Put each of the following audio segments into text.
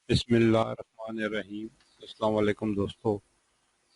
बिस्मिल्लाहिर्रहमानिर्रहीम। अस्सलाम वालेकुम दोस्तों।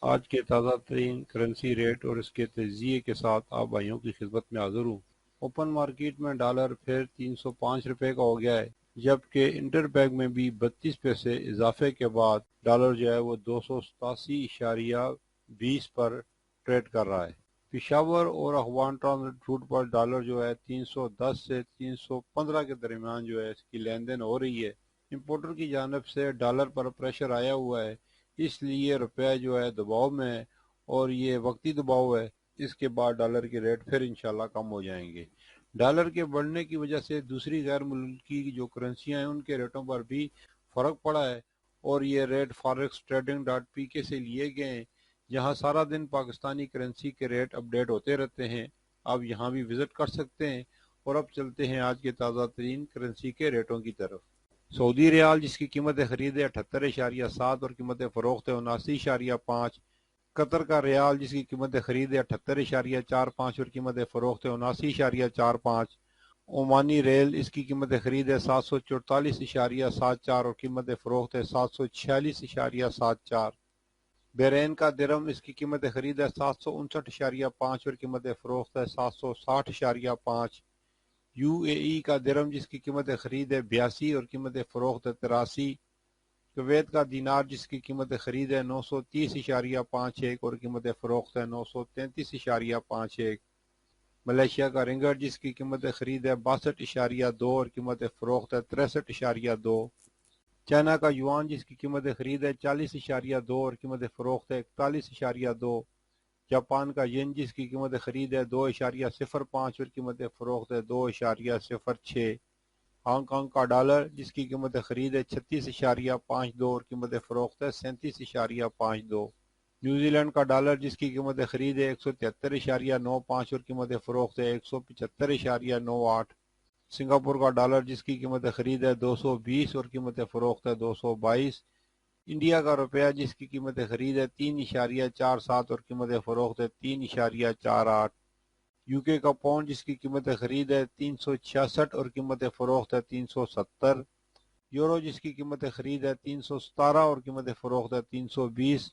आज के ताज़ा तरीन करेंसी रेट और इसके तजिए के साथ आप भाइयों की खिदमत में हाजिर हूँ। ओपन मार्केट में डॉलर फिर 305 रुपये का हो गया है, जबकि इंटर बैंक में भी 32 पैसे इजाफे के बाद डॉलर जो है वो 287.20 पर ट्रेड कर रहा है। पिशावर और अफगान ट्रांजिट रूट पर डॉलर जो है 310 से 315 के दरमियान जो है इसकी लेन देन हो रही है। इंपोर्टर की जानिब से डॉलर पर प्रेशर आया हुआ है, इसलिए रुपया जो है दबाव में है और ये वक्ती दबाव है। इसके बाद डॉलर के रेट फिर इंशाल्लाह कम हो जाएंगे। डॉलर के बढ़ने की वजह से दूसरी गैर मुल्की की जो करेंसियां हैं उनके रेटों पर भी फर्क पड़ा है और ये rate forex trading dot P के से लिए गए हैं, जहां सारा दिन पाकिस्तानी करेंसी के रेट अपडेट होते रहते हैं। आप यहाँ भी विजिट कर सकते हैं। और अब चलते हैं आज के ताज़ा तरीन करेंसी के रेटों की तरफ। सऊदी रियाल जिसकी कीमत खरीद है 78.7 और कीमत फरोख्त है 79.5। कतर का रियाल जिसकी कीमत खरीद है 78.45 और कीमत फरोख्त है 79.45। ओमानी रेल इसकी कीमत खरीद है 744.74 और कीमत फरोख्त है 746.74। बहरैन का दिरहम इसकी कीमत खरीद है 759.5 और कीमत फरोख्त है 760.5। यूएई का दिरहम जिसकी कीमत खरीद है 82 और कीमत फरोख्त है 83। कुवैत का दीनार जिसकी कीमत खरीद है 930.51 और कीमत फरोख्त है 933.51। मलेशिया का रिंगट जिसकी कीमत खरीद है 62.2 और कीमत फरोख्त है 63.2। चाइना का युआन जिसकी कीमत खरीद है 40.2 और कीमत फरोख्त है 41.2। जापान का येन जिसकी कीमत खरीद है 2.05 और कीमत फरोख्त है 2.06। हांगकांग का डॉलर जिसकी कीमत खरीद है 36.52 और कीमत फरोख्त है 37.52। न्यूजीलैंड का डॉलर जिसकी कीमत खरीद है 173.95 और कीमत फरोख्त है 175.98। सिंगापुर का डॉलर जिसकी कीमत खरीद है 220 और कीमत फरोख्त है 222। इंडिया का रुपया जिसकी कीमत खरीद है 3.47 और कीमत फरोख्त है 3.48। यूके का पाउंड जिसकी कीमत खरीद है 366 और कीमत फरोख्त है 370। यूरो जिसकी कीमत खरीद है 317 और कीमत फरोख्त है 320।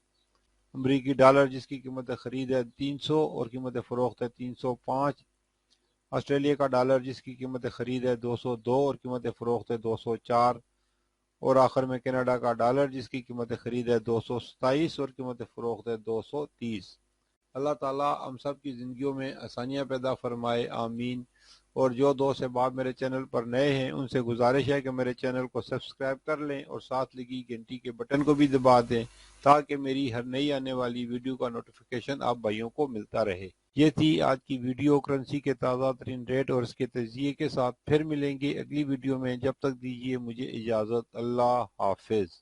अमरीकी डॉलर जिसकी कीमत खरीद है 300 और कीमत फरोख्त है 305। ऑस्ट्रेलिया का डॉलर जिसकी कीमत खरीद है 202 और कीमत फरोख्त है 204। और आखिर में कनाडा का डॉलर जिसकी कीमत खरीद है 227 और कीमत फरोख्त है 230। अल्लाह ताला हम सब की ज़िंदगियों में आसानियाँ पैदा फरमाए, आमीन। और जो दोस्त अहबाब मेरे चैनल पर नए हैं उनसे गुजारिश है कि मेरे चैनल को सब्सक्राइब कर लें और साथ लगी घंटी के बटन को भी दबा दें, ताकि मेरी हर नई आने वाली वीडियो का नोटिफिकेशन आप भाइयों को मिलता रहे। ये थी आज की वीडियो करेंसी के ताज़ा तरीन रेट और इसके तजिए के साथ। फिर मिलेंगे अगली वीडियो में, जब तक दीजिए मुझे इजाज़त। अल्लाह हाफिज़।